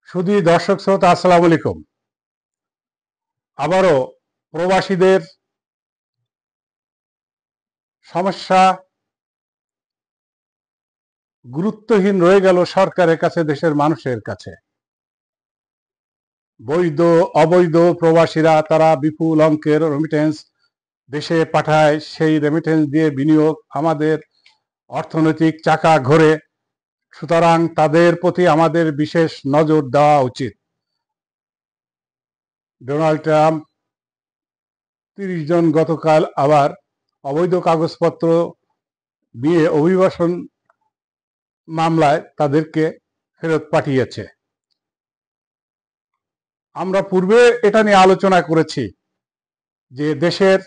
শুধু দর্শক শ্রোতা আসসালামু আলাইকুম। আবারও প্রবাসীদের সমস্যা গুরুত্বহীন রয়ে গেল সরকারের কাছে, দেশের মানুষের কাছে। বৈধ অবৈধ প্রবাসীরা তারা বিপুল অঙ্কের রেমিটেন্স দেশে পাঠায়। সেই রেমিটেন্স দিয়ে বিনিয়োগ আমাদের অর্থনৈতিক চাকা ঘোরে। সুতরাং তাদের প্রতি আমাদের বিশেষ নজর দেওয়া উচিত। ডোনাল্ড ট্রাম্প 30 জন গতকাল আবার অবৈধ কাগজপত্র দিয়ে অভিবাসন মামলায় তাদেরকে ফেরত পাঠিয়েছে। আমরা পূর্বে এটা নিয়ে আলোচনা করেছি যে দেশের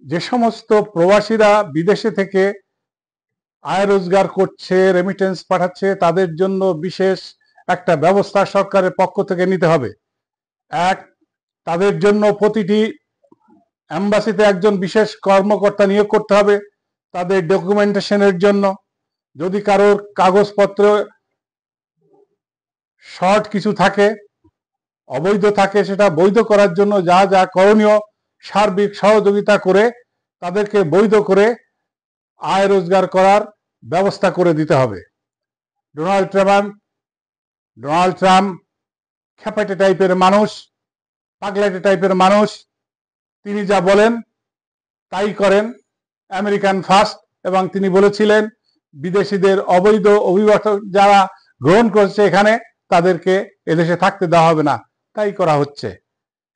যে সমস্ত প্রবাসীরা বিদেশে থেকে আয় রোজগার করছে, রেমিটেন্স পাঠাচ্ছে, তাদের জন্য বিশেষ একটা ব্যবস্থা সরকারের পক্ষ থেকে নিতে হবে। এক, তাদের জন্য প্রতিটি এম্বাসিতে একজন বিশেষ কর্মকর্তা নিয়োগ করতে হবে তাদের ডকুমেন্টেশনের জন্য। যদি কারোর কাগজপত্র শর্ট কিছু থাকে, অবৈধ থাকে, সেটা বৈধ করার জন্য যা যা করণীয় সার্বিক সহযোগিতা করে তাদেরকে বৈধ করে আয় রোজগার করার ব্যবস্থা করে দিতে হবে। ডোনাল্ড ট্রাম্প খ্যাপাটে টাইপের মানুষ, পাগলাটে টাইপের মানুষ। তিনি যা বলেন তাই করেন, আমেরিকান ফার্স্ট। এবং তিনি বলেছিলেন বিদেশিদের অবৈধ অভিবাসন যারা গ্রহণ করছে এখানে, তাদেরকে এদেশে থাকতে দেওয়া হবে না। তাই করা হচ্ছে।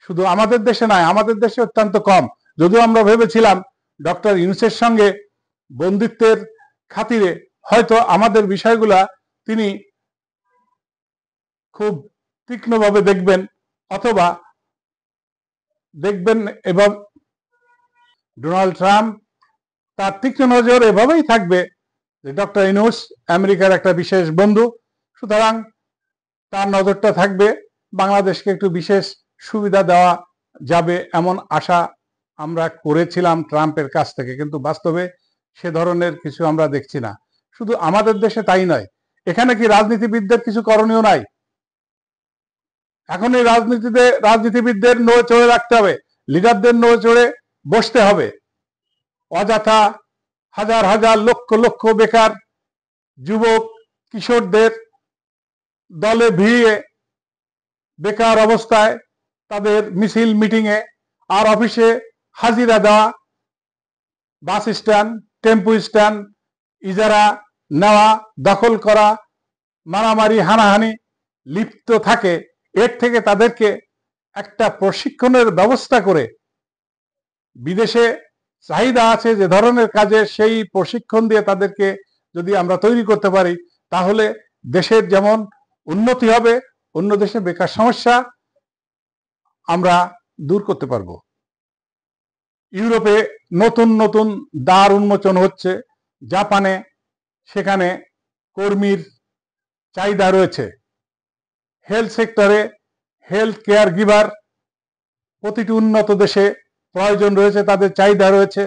শুধু আমাদের দেশে নয়, আমাদের দেশে অত্যন্ত কম। যদিও আমরা ভেবেছিলাম ডক্টর ইউনূসের সঙ্গে বন্ধুত্বের খাতিরে হয়তো আমাদের বিষয়গুলা তিনি খুব তীক্ষ্ণভাবে দেখবেন, অথবা দেখবেন। এবং ডোনাল্ড ট্রাম্প তার তীক্ষ্ণ নজর এভাবেই থাকবে যে ডক্টর ইউনূস আমেরিকার একটা বিশেষ বন্ধু, সুতরাং তার নজরটা থাকবে, বাংলাদেশকে একটু বিশেষ সুবিধা দেওয়া যাবে এমন আশা আমরা করেছিলাম ট্রাম্পের কাছ থেকে। কিন্তু বাস্তবে সে ধরনের কিছু আমরা দেখছি না। শুধু আমাদের দেশে তাই নয়, এখানে কি রাজনীতিবিদদের কিছু করণীয় নাই? এখন এই রাজনীতিবিদদের নড়ে চড়ে রাখতে হবে, লিডারদের নড়ে চড়ে বসতে হবে। অযথা হাজার হাজার লক্ষ লক্ষ বেকার যুবক কিশোরদের দলে ভিড়িয়ে বেকার অবস্থায় তাদের মিছিল মিটিংয়ে আর অফিসে হাজিরা দেওয়া, বাস স্ট্যান্ড, টেম্পু স্ট্যান্ড ইজারা নেওয়া, দখল করা, মারামারি হানাহানি লিপ্ত থাকে। এর থেকে তাদেরকে একটা প্রশিক্ষণের ব্যবস্থা করে, বিদেশে চাহিদা আছে যে ধরনের কাজে, সেই প্রশিক্ষণ দিয়ে তাদেরকে যদি আমরা তৈরি করতে পারি, তাহলে দেশের যেমন উন্নতি হবে, অন্য দেশে বেকার সমস্যা আমরা দূর করতে পারবো। ইউরোপে নতুন নতুন দ্বার উন্মোচন হচ্ছে, জাপানে সেখানে কর্মীর চাহিদা রয়েছে। হেলথ সেক্টরে হেলথ কেয়ার গিভার প্রতিটি উন্নত দেশে প্রয়োজন রয়েছে, তাদের চাহিদা রয়েছে।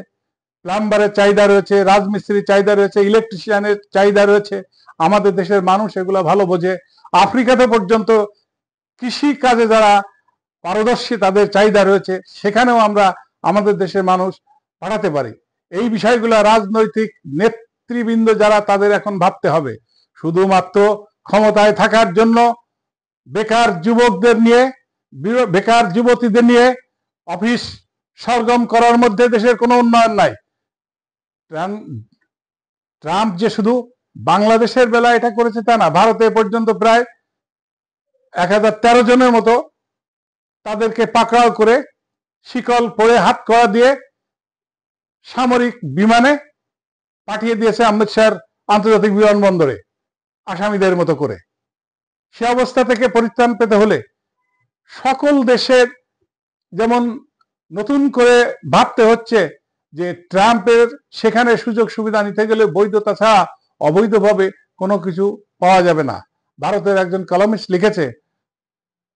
প্লাম্বারের চাহিদা রয়েছে, রাজমিস্ত্রির চাহিদা রয়েছে, ইলেকট্রিশিয়ানের চাহিদা রয়েছে। আমাদের দেশের মানুষ এগুলো ভালো বোঝে। আফ্রিকাতে পর্যন্ত কৃষি কাজে যারা পারদর্শী তাদের চাহিদা রয়েছে, সেখানেও আমরা আমাদের দেশের মানুষ পাঠাতে পারি। এই বিষয়গুলো রাজনৈতিক নেতৃবৃন্দ যারা, তাদের এখন ভাবতে হবে। শুধুমাত্র ক্ষমতায় থাকার জন্য বেকার যুবকদের নিয়ে, বেকার যুবতীদের নিয়ে অফিস সরগম করার মধ্যে দেশের কোনো উন্নয়ন নাই। ট্রাম্প যে শুধু বাংলাদেশের বেলা এটা করেছে তা না, ভারতে পর্যন্ত প্রায় 1013 জনের মতো তাদেরকে পাকড়াও করে শিকল পরে হাত করা দিয়ে সামরিক বিমানে পাঠিয়ে দিয়েছে অমৃতসর আন্তর্জাতিক বিমানবন্দরে আসামিদের মতো করে। সে অবস্থা থেকে পরিত্রাণ পেতে হলে সকল দেশের যেমন নতুন করে ভাবতে হচ্ছে যে ট্রাম্পের সেখানে সুযোগ সুবিধা নিতে গেলে বৈধতা ছাড়া অবৈধভাবে কোনো কিছু পাওয়া যাবে না। ভারতের একজন কলামিস্ট লিখেছে,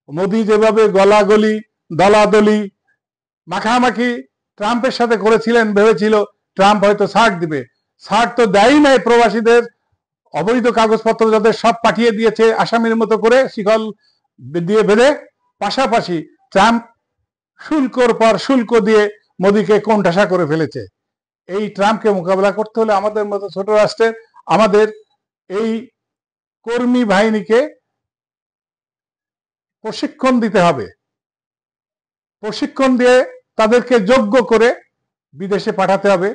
মোদি যেভাবে গলাগলি দলাদলি মাখামাখি ট্রাম্পের সাথে করেছিলেন, ভেবেছিল ট্রাম্প হয়তো ছাড় দিবে। ছাড় তো দেয়ই নাই প্রবাসীদের অবৈধ কাগজপত্র যাদের সব পাঠিয়ে দিয়েছে আসামির মতো করে শিকল দিয়ে বেঁধে, পাশাপাশি ট্রাম্প শুল্কর পর শুল্ক দিয়ে মোদীকে কোণঠাসা করে ফেলেছে। এই ট্রাম্পকে মোকাবেলা করতে হলে আমাদের মতো ছোট রাষ্ট্রের আমাদের এই কর্মী বাহিনীকে প্রশিক্ষণ দিতে হবে, প্রশিক্ষণ দিয়ে তাদেরকে যোগ্য করে বিদেশে পাঠাতে হবে।